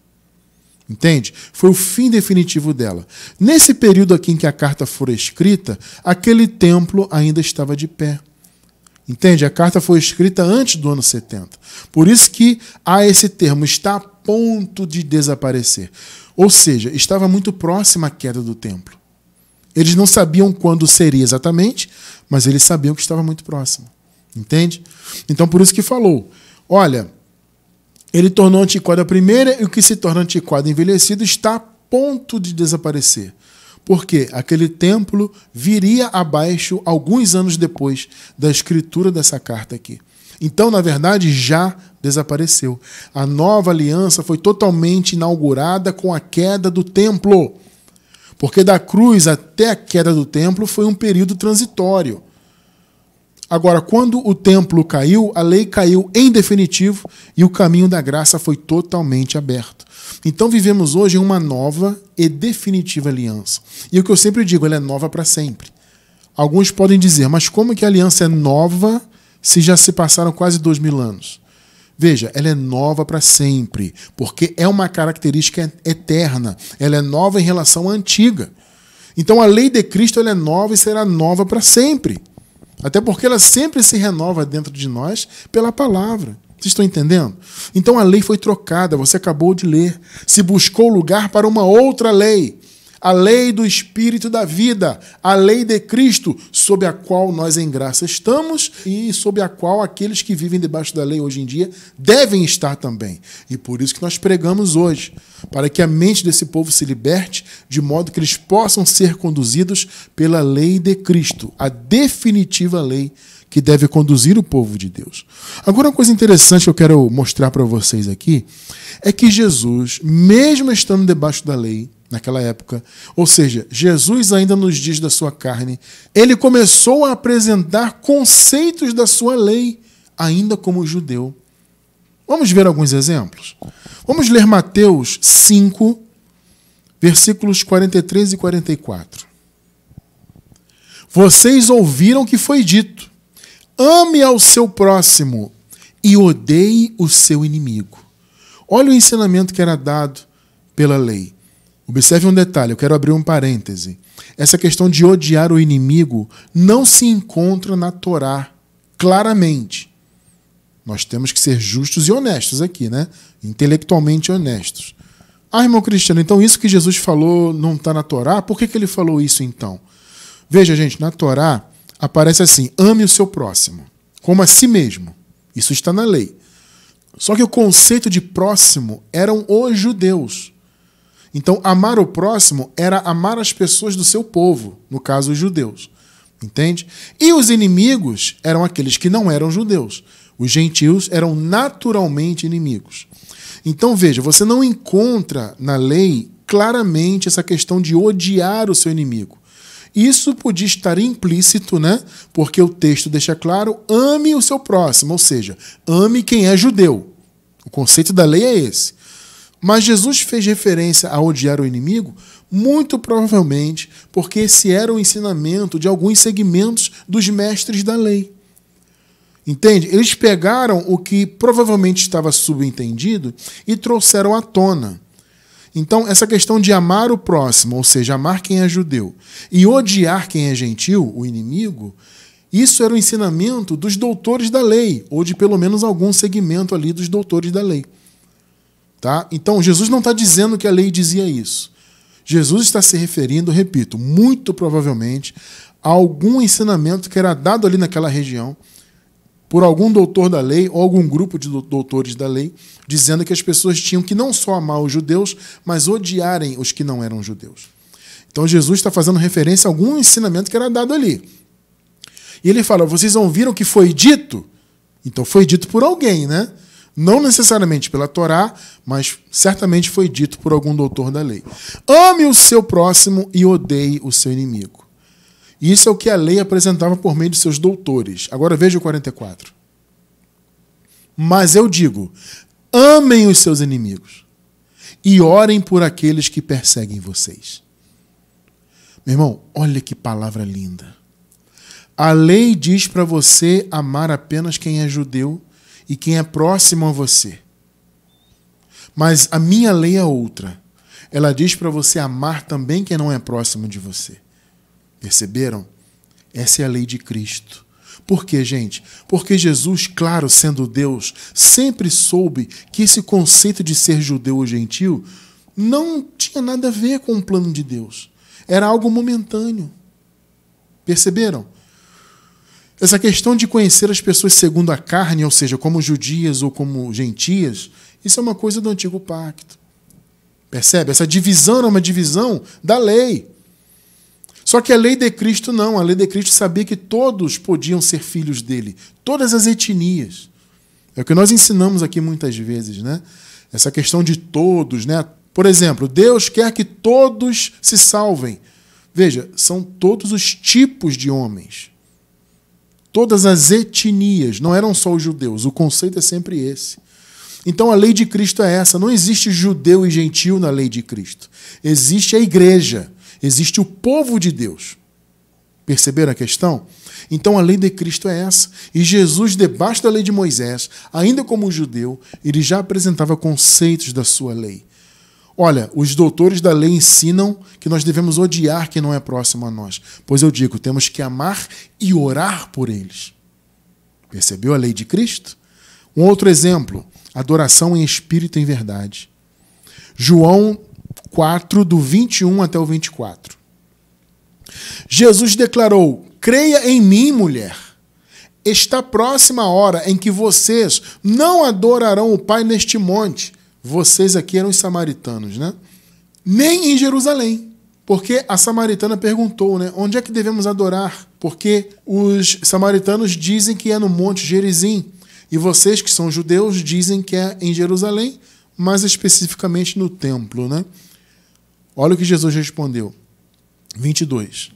Speaker 1: Entende? Foi o fim definitivo dela. Nesse período aqui em que a carta for escrita, aquele templo ainda estava de pé. Entende? A carta foi escrita antes do ano 70. Por isso que há esse termo, está a ponto de desaparecer. Ou seja, estava muito próxima à queda do templo. Eles não sabiam quando seria exatamente, mas eles sabiam que estava muito próximo. Entende? Então, por isso que falou, olha, ele tornou antiquado a primeira e o que se torna antiquado e envelhecido está a ponto de desaparecer. Porque aquele templo viria abaixo alguns anos depois da escritura dessa carta aqui. Então, na verdade, já desapareceu. A nova aliança foi totalmente inaugurada com a queda do templo. Porque da cruz até a queda do templo foi um período transitório. Agora, quando o templo caiu, a lei caiu em definitivo e o caminho da graça foi totalmente aberto. Então vivemos hoje em uma nova e definitiva aliança. E o que eu sempre digo, ela é nova para sempre. Alguns podem dizer, mas como que a aliança é nova se já se passaram quase 2000 anos? Veja, ela é nova para sempre, porque é uma característica eterna. Ela é nova em relação à antiga. Então a lei de Cristo ela é nova e será nova para sempre. Até porque ela sempre se renova dentro de nós pela palavra. Vocês estão entendendo? Então a lei foi trocada, você acabou de ler. Se buscou lugar para uma outra lei. A lei do Espírito da vida, a lei de Cristo, sob a qual nós em graça estamos e sob a qual aqueles que vivem debaixo da lei hoje em dia devem estar também. E por isso que nós pregamos hoje, para que a mente desse povo se liberte, de modo que eles possam ser conduzidos pela lei de Cristo, a definitiva lei que deve conduzir o povo de Deus. Agora, uma coisa interessante que eu quero mostrar para vocês aqui é que Jesus, mesmo estando debaixo da lei, naquela época, ou seja, Jesus ainda nos dias da sua carne, ele começou a apresentar conceitos da sua lei, ainda como judeu. Vamos ver alguns exemplos? Vamos ler Mateus 5, versículos 43 e 44. Vocês ouviram que foi dito, ame ao seu próximo e odeie o seu inimigo. Olha o ensinamento que era dado pela lei. Observe um detalhe, eu quero abrir um parêntese. Essa questão de odiar o inimigo não se encontra na Torá claramente. Nós temos que ser justos e honestos aqui, né? Intelectualmente honestos. Ah, irmão Cristiano, então isso que Jesus falou não está na Torá? Por que ele falou isso então? Veja, gente, na Torá aparece assim, ame o seu próximo, como a si mesmo. Isso está na lei. Só que o conceito de próximo eram os judeus. Então, amar o próximo era amar as pessoas do seu povo, no caso, os judeus. Entende? E os inimigos eram aqueles que não eram judeus. Os gentios eram naturalmente inimigos. Então, veja, você não encontra na lei claramente essa questão de odiar o seu inimigo. Isso podia estar implícito, né? Porque o texto deixa claro, ame o seu próximo, ou seja, ame quem é judeu. O conceito da lei é esse. Mas Jesus fez referência a odiar o inimigo, muito provavelmente porque esse era o ensinamento de alguns segmentos dos mestres da lei. Entende? Eles pegaram o que provavelmente estava subentendido e trouxeram à tona. Então, essa questão de amar o próximo, ou seja, amar quem é judeu, e odiar quem é gentil, o inimigo, isso era o ensinamento dos doutores da lei, ou de pelo menos algum segmento ali dos doutores da lei. Tá? Então, Jesus não está dizendo que a lei dizia isso. Jesus está se referindo, repito, muito provavelmente, a algum ensinamento que era dado ali naquela região por algum doutor da lei ou algum grupo de doutores da lei, dizendo que as pessoas tinham que não só amar os judeus, mas odiarem os que não eram judeus. Então, Jesus está fazendo referência a algum ensinamento que era dado ali. E ele fala, vocês ouviram que foi dito? Então, foi dito por alguém, né? Não necessariamente pela Torá, mas certamente foi dito por algum doutor da lei. Ame o seu próximo e odeie o seu inimigo. Isso é o que a lei apresentava por meio de seus doutores. Agora veja o 44. Mas eu digo, amem os seus inimigos e orem por aqueles que perseguem vocês. Meu irmão, olha que palavra linda. A lei diz para você amar apenas quem é judeu e quem é próximo a você. Mas a minha lei é outra. Ela diz para você amar também quem não é próximo de você. Perceberam? Essa é a lei de Cristo. Por quê, gente? Porque Jesus, claro, sendo Deus, sempre soube que esse conceito de ser judeu ou gentil não tinha nada a ver com o plano de Deus. era algo momentâneo. Perceberam? Essa questão de conhecer as pessoas segundo a carne, ou seja, como judias ou como gentias, isso é uma coisa do Antigo Pacto. Percebe? Essa divisão era uma divisão da lei. Só que a lei de Cristo não. A lei de Cristo sabia que todos podiam ser filhos dele. Todas as etnias. É o que nós ensinamos aqui muitas vezes, né? Essa questão de todos, né? Por exemplo, Deus quer que todos se salvem. Veja, são todos os tipos de homens. Todas as etnias, não eram só os judeus. O conceito é sempre esse. Então a lei de Cristo é essa. Não existe judeu e gentio na lei de Cristo. Existe a igreja. Existe o povo de Deus. Perceberam a questão? Então a lei de Cristo é essa. E Jesus, debaixo da lei de Moisés, ainda como judeu, ele já apresentava conceitos da sua lei. Olha, os doutores da lei ensinam que nós devemos odiar quem não é próximo a nós. Pois eu digo, temos que amar e orar por eles. Percebeu a lei de Cristo? Um outro exemplo, adoração em espírito e em verdade. João 4, do 21 até o 24. Jesus declarou: creia em mim, mulher. Está próxima a hora em que vocês não adorarão o Pai neste monte. Vocês aqui eram os samaritanos, né? Nem em Jerusalém. Porque a samaritana perguntou, né? Onde é que devemos adorar? Porque os samaritanos dizem que é no Monte Gerizim. E vocês, que são judeus, dizem que é em Jerusalém, mais especificamente no templo, né? Olha o que Jesus respondeu. 22.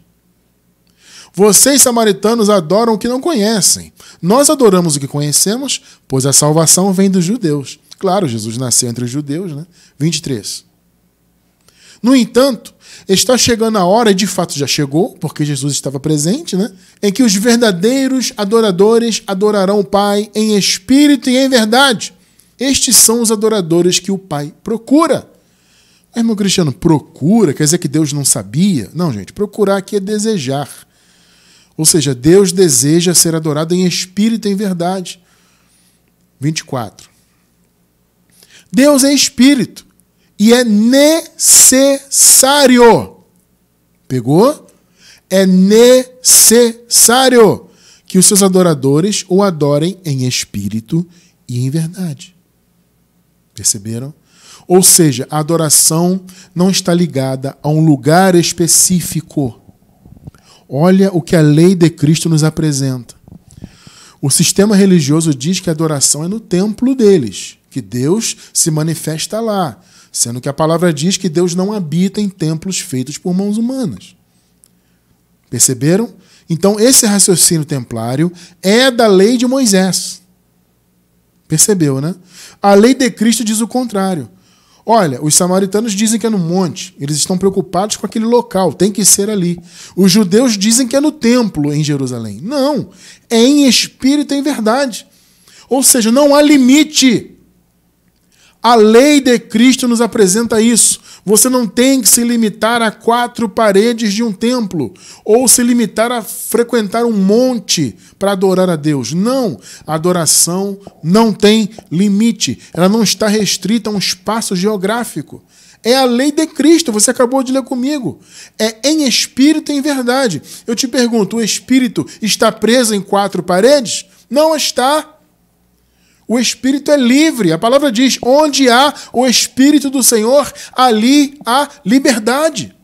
Speaker 1: Vocês, samaritanos, adoram o que não conhecem. Nós adoramos o que conhecemos, pois a salvação vem dos judeus. Claro, Jesus nasceu entre os judeus, né? 23. No entanto, está chegando a hora, e de fato já chegou, porque Jesus estava presente, né? Em que os verdadeiros adoradores adorarão o Pai em espírito e em verdade. Estes são os adoradores que o Pai procura. Irmão Cristiano, procura, quer dizer que Deus não sabia? Não, gente, procurar aqui é desejar. Ou seja, Deus deseja ser adorado em espírito e em verdade. 24. Deus é espírito e é necessário. Pegou? É necessário que os seus adoradores o adorem em espírito e em verdade. Perceberam? Ou seja, a adoração não está ligada a um lugar específico. Olha o que a lei de Cristo nos apresenta. O sistema religioso diz que a adoração é no templo deles, que Deus se manifesta lá, sendo que a palavra diz que Deus não habita em templos feitos por mãos humanas. Perceberam? Então, esse raciocínio templário é da lei de Moisés. Percebeu, né? A lei de Cristo diz o contrário. Olha, os samaritanos dizem que é no monte. Eles estão preocupados com aquele local. Tem que ser ali. Os judeus dizem que é no templo em Jerusalém. Não. É em espírito e em verdade. Ou seja, não há limite. A lei de Cristo nos apresenta isso. Você não tem que se limitar a 4 paredes de um templo ou se limitar a frequentar um monte para adorar a Deus. Não, a adoração não tem limite. Ela não está restrita a um espaço geográfico. É a lei de Cristo, você acabou de ler comigo. É em espírito e em verdade. Eu te pergunto, o espírito está preso em 4 paredes? Não está. O Espírito é livre. A palavra diz, onde há o Espírito do Senhor, ali há liberdade.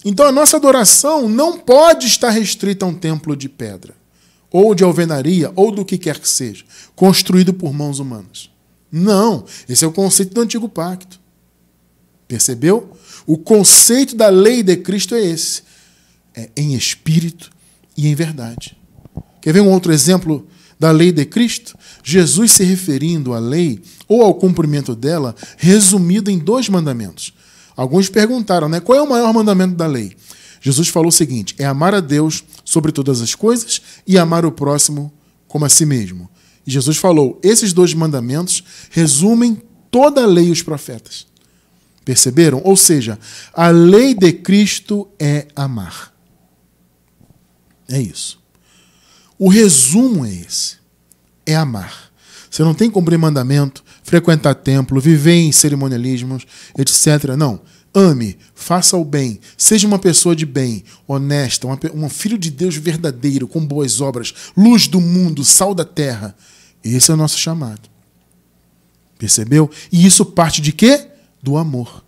Speaker 1: Então a nossa adoração não pode estar restrita a um templo de pedra, ou de alvenaria, ou do que quer que seja, construído por mãos humanas. Não, esse é o conceito do Antigo Pacto. Percebeu? O conceito da lei de Cristo é esse. É em espírito e em verdade. Quer ver um outro exemplo da lei de Cristo? Jesus se referindo à lei ou ao cumprimento dela, resumido em 2 mandamentos. Alguns perguntaram, né? Qual é o maior mandamento da lei? Jesus falou o seguinte, é amar a Deus sobre todas as coisas e amar o próximo como a si mesmo. E Jesus falou, esses 2 mandamentos resumem toda a lei e os profetas. Perceberam? Ou seja, a lei de Cristo é amar. É isso. O resumo é esse. É amar. Você não tem que cumprir mandamento, frequentar templo, viver em cerimonialismos, etc. Não. Ame, faça o bem, seja uma pessoa de bem, honesta, um filho de Deus verdadeiro, com boas obras, luz do mundo, sal da terra. Esse é o nosso chamado. Percebeu? E isso parte de quê? Do amor.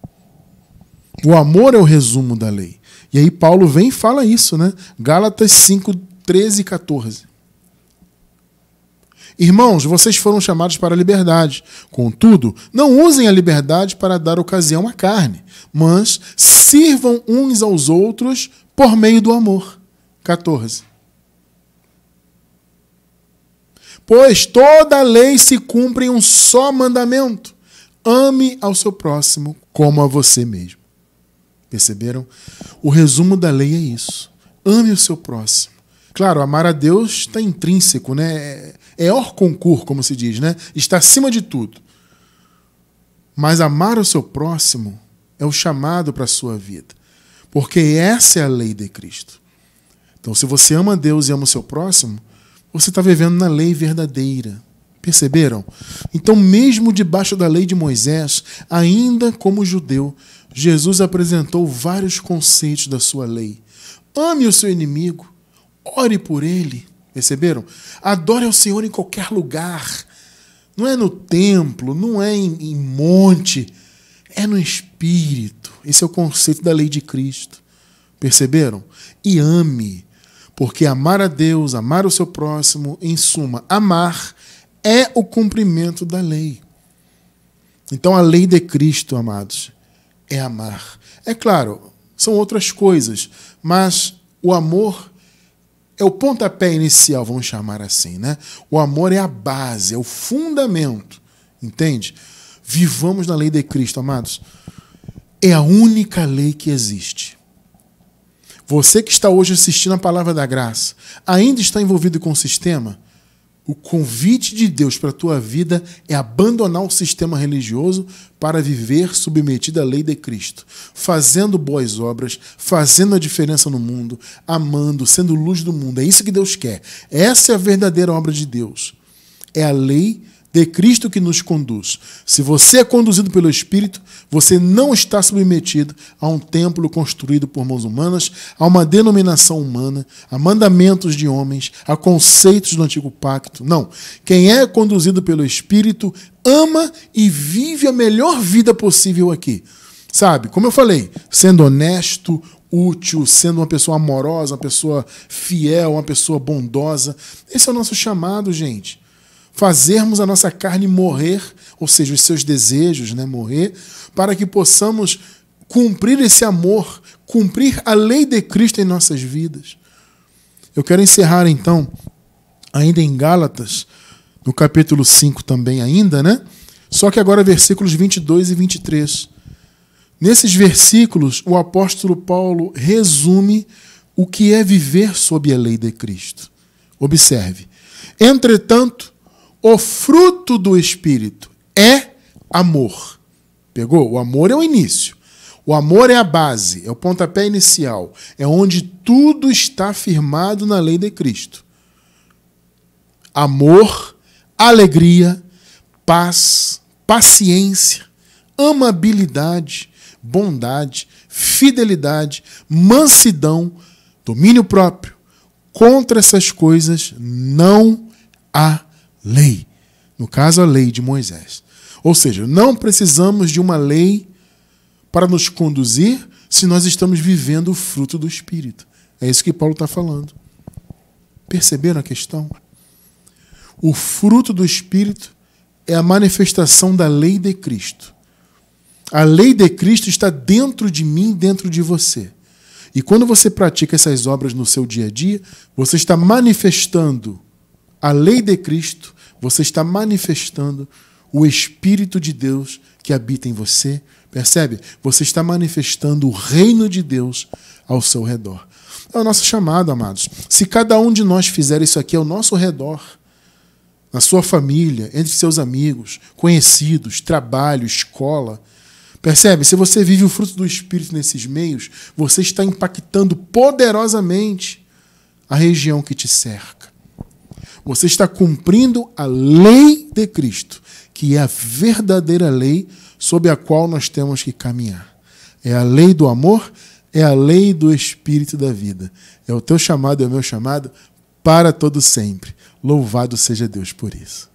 Speaker 1: O amor é o resumo da lei. E aí Paulo vem e fala isso, né? Gálatas 5, 13 e 14. Irmãos, vocês foram chamados para a liberdade. Contudo, não usem a liberdade para dar ocasião à carne, mas sirvam uns aos outros por meio do amor. 14. Pois toda a lei se cumpre em um só mandamento: ame ao seu próximo como a você mesmo. Perceberam? O resumo da lei é isso. Ame o seu próximo. Claro, amar a Deus está intrínseco, né? É hors concours, como se diz, né? Está acima de tudo. Mas amar o seu próximo é o chamado para a sua vida. Porque essa é a lei de Cristo. Então, se você ama a Deus e ama o seu próximo, você está vivendo na lei verdadeira. Perceberam? Então, mesmo debaixo da lei de Moisés, ainda como judeu, Jesus apresentou vários conceitos da sua lei. Ame o seu inimigo, ore por ele. Perceberam? Adore ao Senhor em qualquer lugar. Não é no templo, não é em monte, é no Espírito. Esse é o conceito da lei de Cristo. Perceberam? E ame, porque amar a Deus, amar o seu próximo, em suma, amar é o cumprimento da lei. Então a lei de Cristo, amados, é amar. É claro, são outras coisas, mas o amor é o pontapé inicial, vamos chamar assim, né? O amor é a base, é o fundamento, entende? Vivamos na lei de Cristo, amados. É a única lei que existe. Você que está hoje assistindo a Palavra da Graça, ainda está envolvido com o sistema? O convite de Deus para a tua vida é abandonar o sistema religioso para viver submetido à lei de Cristo, fazendo boas obras, fazendo a diferença no mundo, amando, sendo luz do mundo. É isso que Deus quer. Essa é a verdadeira obra de Deus. É a lei de Cristo que nos conduz. Se você é conduzido pelo Espírito, você não está submetido a um templo construído por mãos humanas, a uma denominação humana, a mandamentos de homens, a conceitos do antigo pacto. Não. Quem é conduzido pelo Espírito ama e vive a melhor vida possível aqui. Sabe? Como eu falei, sendo honesto, útil, sendo uma pessoa amorosa, uma pessoa fiel, uma pessoa bondosa. Esse é o nosso chamado, gente. Fazermos a nossa carne morrer, ou seja, os seus desejos, né, morrer, para que possamos cumprir esse amor, cumprir a lei de Cristo em nossas vidas. Eu quero encerrar, então, ainda em Gálatas, no capítulo 5 também ainda, né? Só que agora versículos 22 e 23. Nesses versículos, o apóstolo Paulo resume o que é viver sob a lei de Cristo. Observe. Entretanto, o fruto do Espírito é amor. Pegou? O amor é o início. O amor é a base, é o pontapé inicial. É onde tudo está firmado na lei de Cristo. Amor, alegria, paz, paciência, amabilidade, bondade, fidelidade, mansidão, domínio próprio. Contra essas coisas não há lei. No caso, a lei de Moisés. Ou seja, não precisamos de uma lei para nos conduzir se nós estamos vivendo o fruto do Espírito. É isso que Paulo está falando. Perceberam a questão? O fruto do Espírito é a manifestação da lei de Cristo. A lei de Cristo está dentro de mim, dentro de você. E quando você pratica essas obras no seu dia a dia, você está manifestando a lei de Cristo, você está manifestando o Espírito de Deus que habita em você. Percebe? Você está manifestando o reino de Deus ao seu redor. É o nosso chamado, amados. Se cada um de nós fizer isso aqui ao nosso redor, na sua família, entre seus amigos, conhecidos, trabalho, escola, percebe? Se você vive o fruto do Espírito nesses meios, você está impactando poderosamente a região que te cerca. Você está cumprindo a lei de Cristo, que é a verdadeira lei sob a qual nós temos que caminhar. É a lei do amor, é a lei do Espírito da vida. É o teu chamado, é o meu chamado, para todo sempre. Louvado seja Deus por isso.